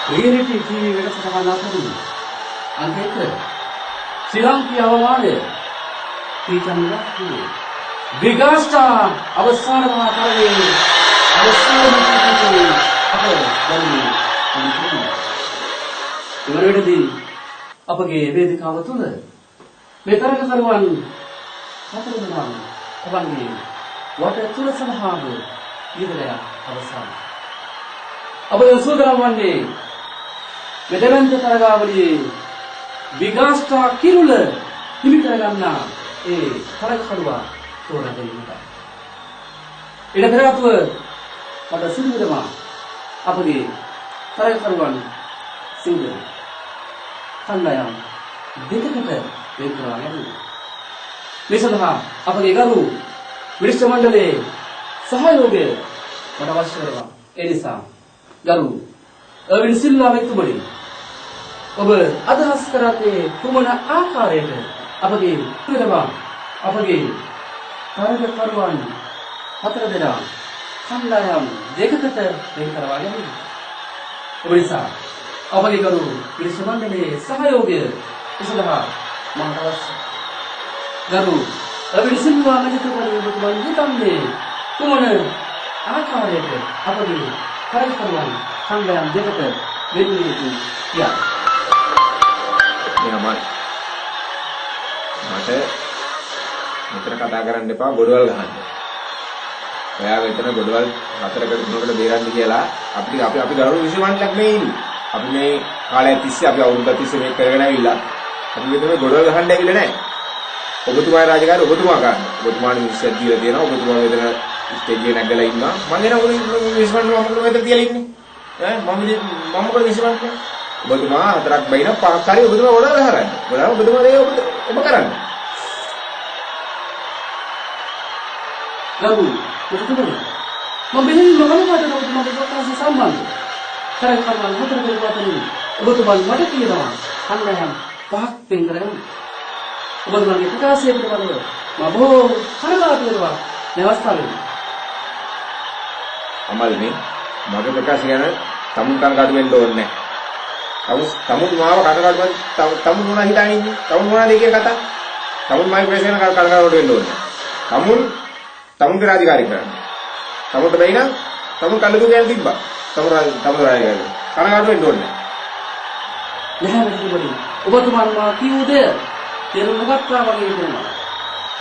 Reality TV වැඩසටහන අතරින් අංක 1 ශ්‍රී ලංකීය අවමානය පීචන්ලා විගාස්ටා අවසාන මාතරේ අවසාන පිටුවේ අප දැන්නේ ඉවරෙද්දී අපගේ වේදිකාව තුල මේ තරගකරුවන් හතර දෙනා තමන්ගේ වට තුල සමහාව ඉවරය අවසන් අප යසෝදරම් වන්නේ මෙදෙවන්ත තරගාවලියේ විගාස්ටා කිරුල හිමි කරගන්නා ඒ තරගකරුවා තෝරා ගැනීමට ඉඩ පෙර අපව මට සිදුවීම අපගේ තරගකරුවන් සිදුවීම කණ්ඩායම් දෙකකට වෙන් කරා ගැනීම මේ සඳහා අපගේ ගරු විනිශ්චය මණ්ඩලයේ සහයෝගය මට අවශ්‍ය කරනවා ඒ නිසා ගරු අර්වින් සිල්වා මෙතුමනි ඔබ අදහස් කරන්නේ කුමන ආකාරයකට අපගේ පිටරවා අපගේ තරගකරුවන් හතර දෙනා කණ්ඩායම් දෙකකට වෙන් කරවා ගැනීම ඔබ නිසා අපගේ ගරු විනිශ්චය මණ්ඩලයේ සහයෝගය සඳහා මට අවශ්‍යයි ගරු අර්වින් සිල්වා මෙතුමනි ඔබතුමන් හිතන්නේ කුමන ආකාරයකට අපගේ තරගකරුවන් කණ්ඩායම් දෙකට වෙන් වී සිටියා එහෙමයි මට මෙතන කතා කරන්න එපා ගොඩවල් ගහන්න. ඔයා මෙතන ගොඩවල් හතරකට තුනකට බේරන්න කියලා අපි ගෞරව විශ්වමණ්ඩලයක් මේ ඉන්නේ. අපි මේ කාලය තිස්සේ අපි අවුරුද්දක් තිස්සේ මේක කරගෙන ආවිල්ලා අපි මෙතන ගොඩවල් ගහන්න ඇවිල්ලා නැහැ. ඔබතුමාගේ රාජකාරිය ඔබතුමා ගන්න. ඔබතුමාට විශ්වාස දීලා තියෙනවා. ඔබතුමා මෙතන ස්ටේජ් එකේ නැගලා ඉන්නවා. මම එන විශ්වමණ්ඩලෙ මෙතන තියලා ඉන්නේ. මම මොකද විශ්වමණ්ඩලෙ? ඔබතුමා හතරක් බයින පහක් හරි ඔබතුමා ගොඩවල් ගහගන්න. ගොඩවල් ඔබතුමා දේ ඔබ කරන්න. ගරු ඔබතුමනි මම බෙහෙවින් මනෝමත ඔබතුමාගේ ප්‍රකාශ සම්බන්ධව තරගකරුවන් හතර දෙනෙකු අතරින් ඔබතුමන් මට කියනවා කණ්ඩායම් පහක් වෙන් කරගන්න. ඔබතුමන්ගේ ප්‍රකාශය පිළිබඳව මම බොහෝ කනගාටු වෙනවා මේ අවස්ථාවේදී. අමල්නේ මගේ ප්‍රකාශ ගැන තමුන් කනගාටු වෙන්න ඕනේ නැහැ. තමුන් මාව කනගාටු තමුන් මොනවා හිතාගෙන ඉන්නේ? තමුන් මොනවද කියන කතා? තමුන් මායි ප්‍රකාශ ගැන කනගාටු වෙන්න ඕනේ නැහැ. තමුන්ගේ රාජකාරී කරන්න. තමුන්ට බැයි නම් තමුන් කල්ලු ගෑන් තිබ්බා. තමුන් රාජකාරී කනගාටු වෙන්න ඕනේ නැහැ. මෙතුමනි ඔබතුමන් මා කියූ දෙය තේරුම් ගත්තා වගේ හිතෙනවා.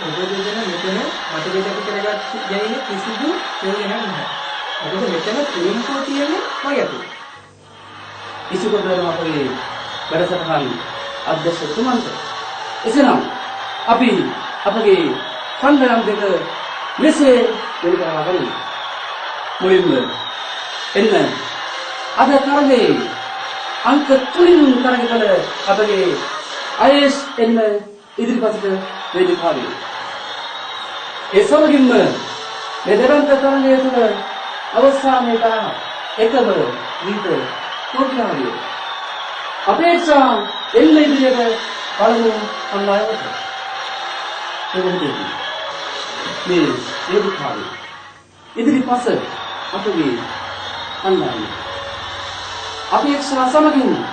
ඔබතුමන් මෙතන මට දෙයක් කරගත් ගැනීම කිසිදු ප්‍රයෝජනයක් නැහැ. මොකද මෙතන තුන්කෝ තියෙන්නේ මගේ අතේ. ඉසිකොතරම අපේ වැඩසටහන් අධ්‍යක්ෂකතුමන්ට එසේනම් අපි අපගේ කණ්ඩායම් දෙක මෙසේ වෙන් කරලා ගනිමු. මුලින්ම එන්න අද තරගයේ අංක 3 තරග කළ අපගේ අයස් එන්න ඉදිරිපසට වේදිකාවේ. ඒ සමගින්ම මේ දෙවන්ත තරගයේ තුල අවසානයේට එකම ගීත තෝරාගිය. අපේක්ෂා එන්න ඉදිරියට පළමු කණ්ඩායමට. මේ වේදිකාවේ ඉදිරිපස අපගේ කණ්ඩායම අපේක්ෂා සමගින්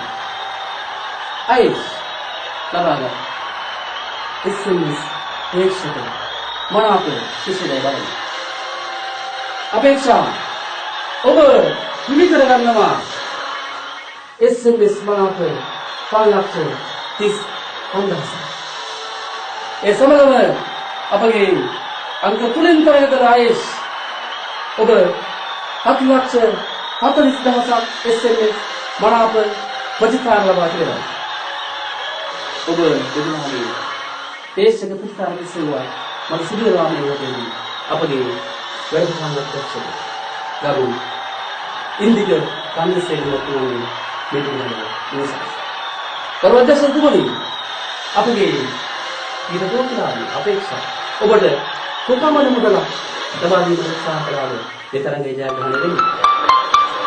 අයස් ලබාගත් SMS ප්‍රේක්ෂක මනාප ශිෂ්‍යදය බලන්න. අපේක්ෂා ඔබ හිමි කරගන්නවා SMS මනාප 5,30,000. ඒ සමගම අපගේ අංක 3 තරගද ආයස් ඔබ 7,40,000ක් SMS මනාප ප්‍රතිකාර ලබා තිබෙනවා. ඔබ දෙදුනාගේ දේශක ප්‍රතිකාර විසුවා මම සිදුවන්නේ වටේදී අපගේ වැඩසටහන අධ්‍යක්ෂක ගරු ඉන්දික කන්දසේනතුමනි මෙතුමනි නෝසස් දරවදසතුමනි අපගේ ඊටතෝකලාගේ අපේක්ෂා ඔබට කොපමණ මුදලක් ලබා දීමට උත්සාහ කළාද මේ තරඟේ ජයග්‍රහණය වෙන්නේ.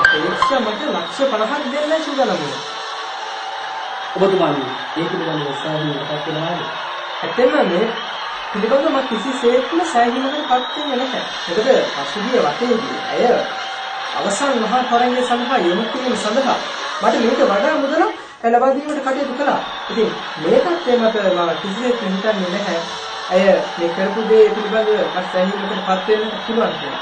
අපේක්ෂා මට ලක්ෂ 50ක් දෙන්න සූදානම් වුණා. ඔබතුමන් ඒක පිළිබඳව සාහිණයටපත් වෙනවාද? ඇත්තම මේ පිළිබඳව මම කිසිසේත්ම සාහිණයකටපත් වෙන්නේ නැහැ. මොකද පසුගිය වටේදී අය අවසන් මහා තරංගය සඳහා යොමු කිරීම සඳහා මට මේක වඩා මුදලක් ලබා දීමට කටයුතු කළා. ඉතින් මේ තත්ත්වය මත මම කිසිසේත් හිතන්නේ නැහැ. ඇය මේ කරපු දේ පිළිබඳව මට සැලීමකටපත් වෙන්න පුළුවන් කියලා.